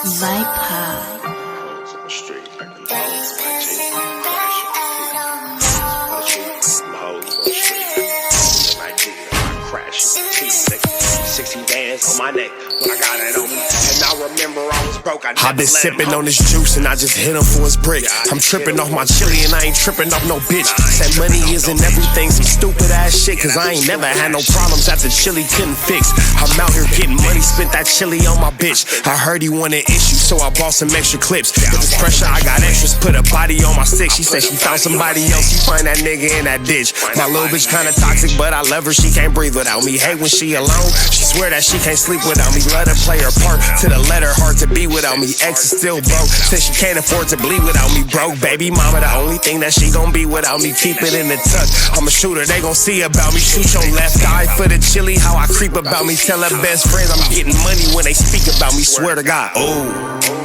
Viper. On my neck when I got it on me, and I remember I was broke. I've been sipping on this juice and I just hit him for his brick. I'm tripping off my chili and I ain't tripping off no bitch. Said money isn't everything, some stupid ass shit. Cause I ain't never had no problems that the chili couldn't fix. I'm out here getting money, spent that chili on my bitch. I heard he wanted issues, so I bought some extra clips. If it's pressure, I got extras, put a body on my stick. She said she found somebody else, she find that nigga in that ditch. My little bitch kinda toxic, but I love her, she can't breathe without me. Hate when she alone, she swear that she can't sleep without me. Let her play her part to the letter, hard to be without me. Ex is still broke, says she can't afford to bleed without me. Broke baby mama, the only thing that she gon' be without me. Keep it in the tuck, I'm a shooter, they gon' see about me. Shoot your left eye for the chili, how I creep about me. Tell her best friends I'm getting money when they speak about me. Swear to God, oh,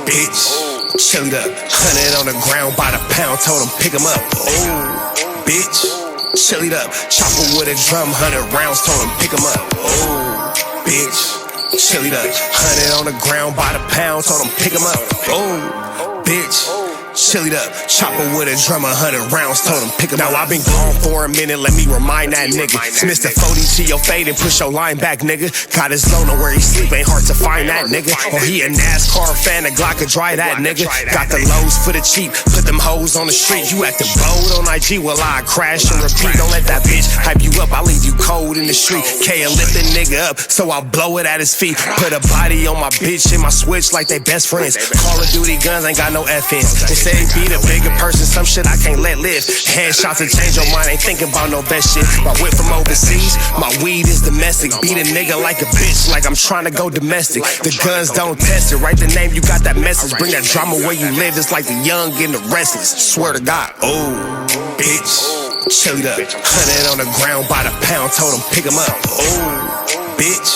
bitch, chilled up, 100 on the ground by the pound, told him pick him up. Oh, bitch, chilled up, chopper with a drum, 100 rounds, told him pick him up. Oh, bitch, chilled up, 100 on the ground by the pound, told him pick him up. Oh, bitch, chilled up, chopper with a drum, 100 rounds, told him pick him up. Now I've been gone for a minute, let me remind that nigga. Smith the 40 to your fade and push your line back, nigga. Got his zone where he sleep, ain't hard to find that nigga. Or he a NASCAR fan, a Glock could dry that nigga. Got the lows for the cheap, put them hoes on the street. You acting bold on IG, well I crash and repeat. Don't let that bitch hype you up, I leave you cold in the street. K lift the nigga up, so I'll blow it at his feet. Put a body on my bitch and my switch like they best friends. Call of Duty guns ain't got no FNs. They say be the bigger person, some shit I can't let live. Headshots to change your mind, ain't thinking about no best shit. My whip from overseas, my weed is domestic. Beat a nigga like a bitch, like I'm trying to go domestic. The guns don't test it, write the name, you got that message. Bring that drama where you live, it's like the young and the restless. Swear to God, oh, bitch, chilled up, 100 on the ground by the pound, told him pick him up. Oh, bitch,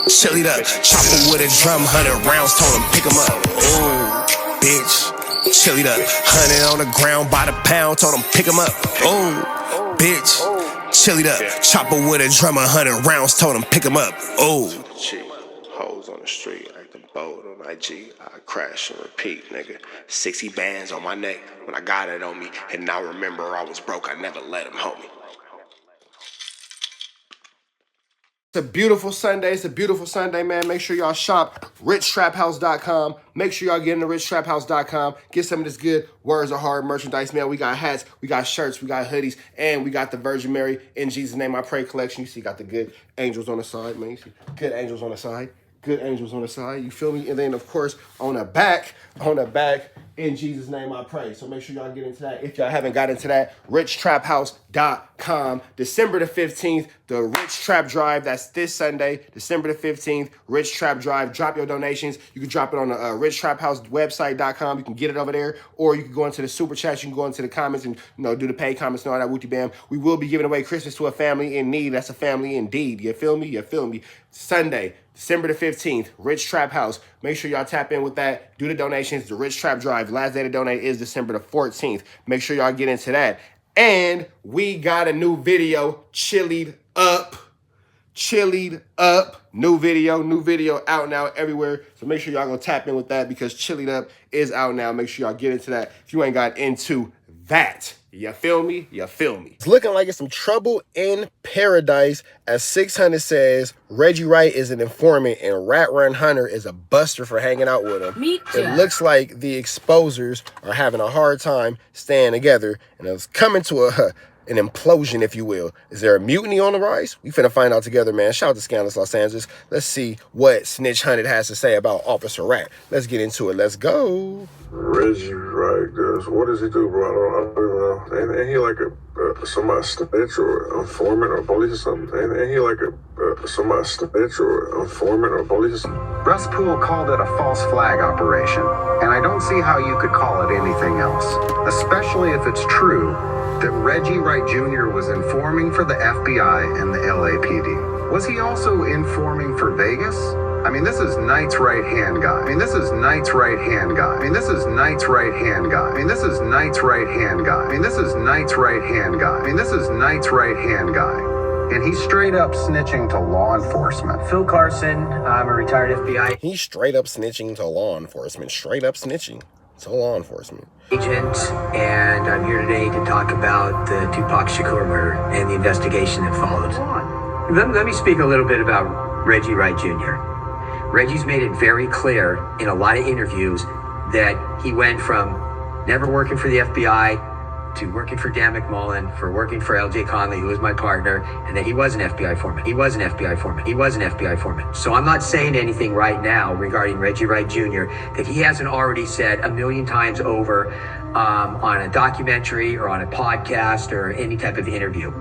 chilled up, chopper with a drum, 100 rounds, told him pick him up. Oh, bitch, chilled up, 100 on the ground by the pound, told him pick him up. Oh, bitch, chilled up, chopper with a drum, 100 rounds, told him pick him up. Oh, hoes on the street, acting bold on IG, I crash and repeat, nigga. 60 bands on my neck when I got it on me, and I remember I was broke, I never let him homie. It's a beautiful Sunday. It's a beautiful Sunday, man. Make sure y'all shop richtraphouse.com. Make sure y'all get into richtraphouse.com. Get some of this good Words of Hard merchandise, man. We got hats, we got shirts, we got hoodies, and we got the Virgin Mary In Jesus' Name I Pray collection. You see, got the good angels on the side, man. You see, good angels on the side. Good angels on the side, you feel me? And then, of course, on the back, In Jesus' Name I Pray. So make sure y'all get into that. If y'all haven't got into that, richtraphouse.com. December the 15th, the Rich Trap Drive. That's this Sunday, December the 15th, Rich Trap Drive. Drop your donations. You can drop it on the richtraphousewebsite.com. You can get it over there. Or you can go into the super chat. You can go into the comments and, do the paid comments and all that wooty bam. We will be giving away Christmas to a family in need. That's a family indeed. You feel me? You feel me? Sunday, December the 15th, Rich Trap House. Make sure y'all tap in with that. Do the donations. The Rich Trap Drive. Last day to donate is December the 14th. Make sure y'all get into that. And we got a new video, Chillied Up. New video out now everywhere. So make sure y'all go tap in with that because Chillied Up is out now. Make sure y'all get into that if you ain't got into that. You feel me? You feel me? It's looking like it's some trouble in paradise. As 600 says, Reggie Wright is an informant and Rat Run Hunter is a buster for hanging out with him. It looks like the exposers are having a hard time staying together and it's coming to an implosion, if you will. Is there a mutiny on the rise? We finna find out together, man. Shout out to Scandalous Los Angeles. Let's see what Snitch Hunted has to say about Officer Rat. Let's get into it. Let's go. Reggie Wright does. What does he do, bro? I don't even know. Ain't he like somebody snitch or informant or police or something? Ain't he like somebody snitch or informant or police or something? Russ Poole called it a false flag operation, and I don't see how you could call it anything else, especially if it's true that Reggie Wright Jr. was informing for the FBI and the LAPD. Was he also informing for Vegas? I mean, this is Knight's right-hand guy. And this is Knight's right-hand guy. And this is Knight's right-hand guy. And this is Knight's right-hand guy. and he's straight up snitching to law enforcement. Phil Carson, I'm a retired FBI He's straight up snitching to law enforcement. Straight up snitching to law enforcement. agent, and I'm here today to talk about the Tupac Shakur murder and the investigation that followed. Let me speak a little bit about Reggie Wright Jr. Reggie's made it very clear in a lot of interviews that he went from never working for the FBI to working for Dan McMullen, for working for LJ Conley, who was my partner, and that he was an FBI foreman. He was an FBI foreman. He was an FBI foreman. So I'm not saying anything right now regarding Reggie Wright Jr. that he hasn't already said a million times over on a documentary or on a podcast or any type of interview.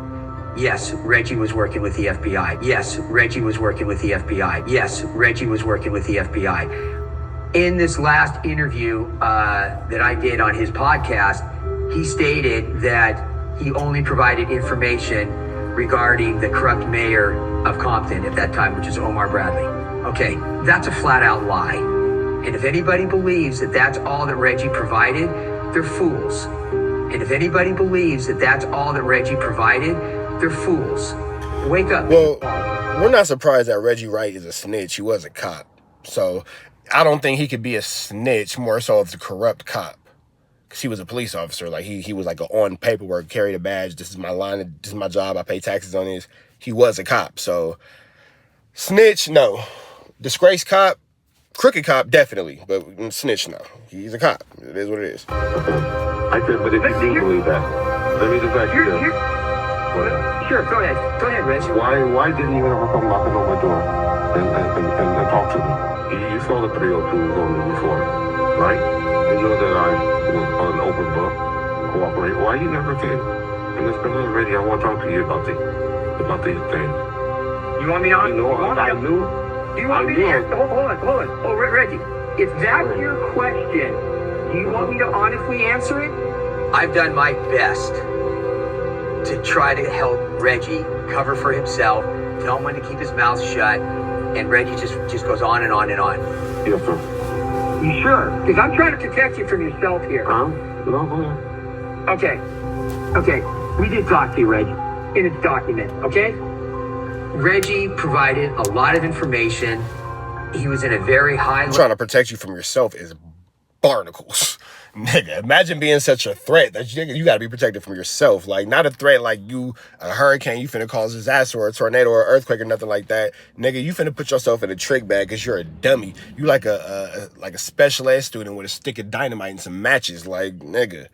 Yes, Reggie was working with the FBI. Yes, Reggie was working with the FBI. Yes, Reggie was working with the FBI. In this last interview that I did on his podcast, he stated that he only provided information regarding the corrupt mayor of Compton at that time, which is Omar Bradley. Okay, that's a flat out lie. And if anybody believes that that's all that Reggie provided, they're fools. And if anybody believes that that's all that Reggie provided, they're fools. Wake up. Well, we're not surprised that Reggie Wright is a snitch. He was a cop. So I don't think he could be a snitch, more so as a corrupt cop. Because he was a police officer. Like, he was like on paperwork, carried a badge. This is my line. This is my job. I pay taxes on this. He was a cop. So, snitch, no. Disgraced cop, crooked cop, definitely. But snitch, no. He's a cop. It is what it is. I said, but if you do believe that, let me just ask you this. Sure, go ahead. Go ahead, Reggie. Why didn't you ever come knocking on my door and talk to me? You saw the 302s on me before, right? You know that I was an open book, cooperate. Why you never came? And it's been ready. I want to talk to you about these things. You want me to answer? You know, I knew. Do you want me to answer? Hold on. Oh, Reggie, if that's your question, do you want me to honestly answer it? I've done my best to try to help Reggie cover for himself, tell him when to keep his mouth shut, and Reggie just goes on and on and on. Yes, sir. You sure? Because I'm trying to protect you from yourself here. No, go ahead. Okay. We did talk to you, Reggie, in a document, okay? Reggie provided a lot of information. He was in a very high level. Trying to protect you from yourself is barnacles. Nigga, imagine being such a threat that you got to be protected from yourself. Like, not a threat like you, a hurricane, you finna cause disaster or a tornado or earthquake or nothing like that. Nigga, you finna put yourself in a trick bag because you're a dummy. You like a special ed student with a stick of dynamite and some matches. Like, nigga,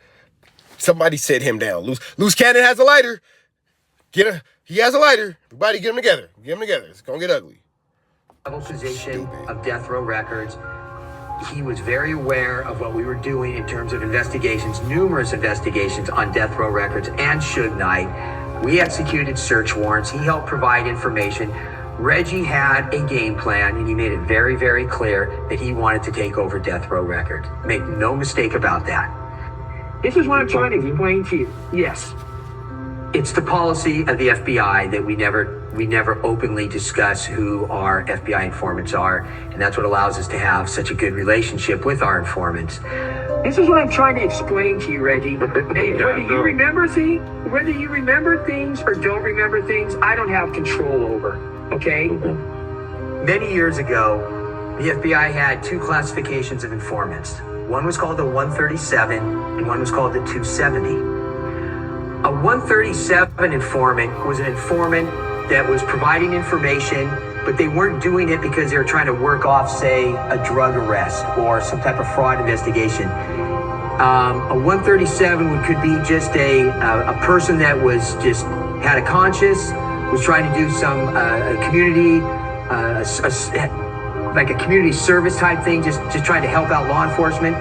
somebody sit him down. Loose Cannon has a lighter. He has a lighter. Everybody get him together. It's gonna get ugly. Position of death row records. He was very aware of what we were doing in terms of investigations, numerous investigations on death row records and Suge Knight. We executed search warrants. He helped provide information. Reggie had a game plan, and he made it very, very clear that he wanted to take over death row records. Make no mistake about that. This is what I'm trying to explain to you. Yes. It's the policy of the FBI that we never openly discuss who our FBI informants are, and that's what allows us to have such a good relationship with our informants. This is what I'm trying to explain to you, Reggie. Whether you remember things or don't remember things, I don't have control over, okay? Many years ago, the FBI had two classifications of informants. One was called the 137, and one was called the 270. A 137 informant was an informant that was providing information, but they weren't doing it because they were trying to work off, say, a drug arrest or some type of fraud investigation. A 137 could be just a person that was just had a conscience, was trying to do some community, like a community service type thing, just trying to help out law enforcement.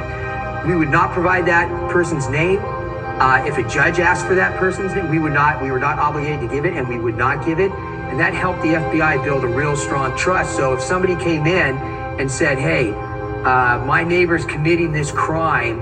We would not provide that person's name. If a judge asked for that person's name, we were not obligated to give it, and we would not give it. And that helped the FBI build a real strong trust. So if somebody came in and said, hey, my neighbor's committing this crime,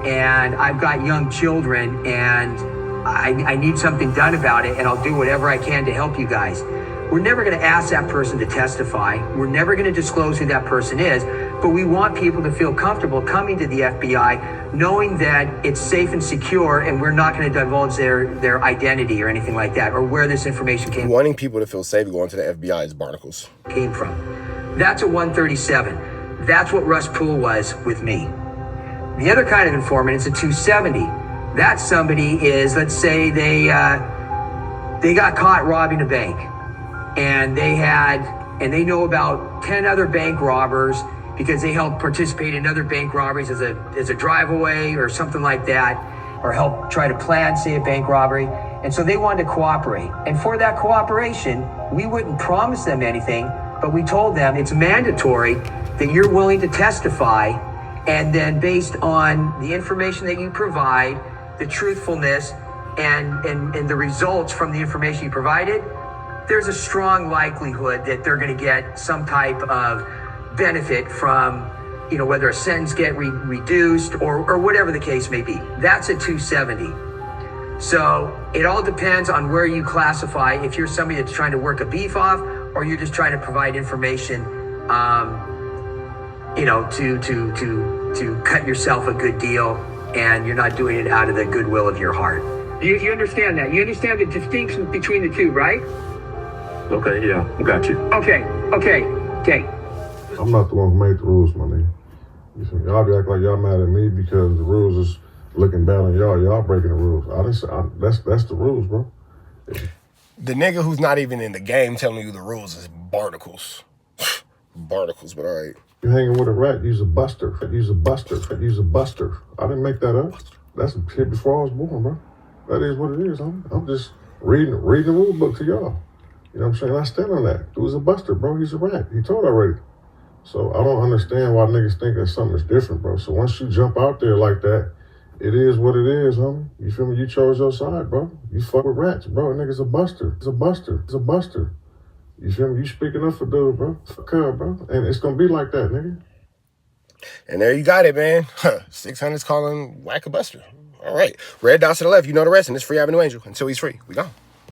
and I've got young children, and I need something done about it, and I'll do whatever I can to help you guys. We're never going to ask that person to testify. We're never going to disclose who that person is, but we want people to feel comfortable coming to the FBI, knowing that it's safe and secure, and we're not going to divulge their identity or anything like that, or where this information Wanting people to feel safe going to the FBI is barnacles. came from. That's a 137. That's what Russ Poole was with me. The other kind of informant is a 270. That somebody is, let's say they got caught robbing a bank, and they know about 10 other bank robbers because they helped participate in other bank robberies as a drive-away or something like that, or help try to plan, say, a bank robbery. And so they wanted to cooperate. And for that cooperation, we wouldn't promise them anything, but we told them it's mandatory that you're willing to testify, and then based on the information that you provide, the truthfulness, and the results from the information you provided, there's a strong likelihood that they're going to get some type of benefit from, whether a sentence get reduced or whatever the case may be. That's a 270. So it all depends on where you classify. If you're somebody that's trying to work a beef off, or you're just trying to provide information, to cut yourself a good deal, and you're not doing it out of the goodwill of your heart. You understand that? You understand the distinction between the two, right? Okay, yeah, I got you. Okay. I'm not the one who made the rules, my nigga. You see, y'all be acting like y'all mad at me because the rules is looking bad on y'all. Y'all breaking the rules. That's the rules, bro. The nigga who's not even in the game telling you the rules is barnacles. Barnacles, but all right. You hanging with a rat, you's a buster. You's a buster. You's a buster. I didn't make that up. That's shit before I was born, bro. That is what it is. I'm just reading the rule book to y'all. You know what I'm saying? I stand on that. He was a buster, bro. He's a rat. He told already. So I don't understand why niggas think that something's different, bro. So once you jump out there like that, it is what it is, homie. You feel me? You chose your side, bro. You fuck with rats, bro. A nigga's a buster. It's a buster. It's a buster. You feel me? You speaking up for dude, bro. Fuck her, bro. And it's gonna be like that, nigga. And there you got it, man. 600's calling Wack a buster. All right. Red dots to the left. You know the rest. And it's Free Avenue Angel. Until he's free. We gone.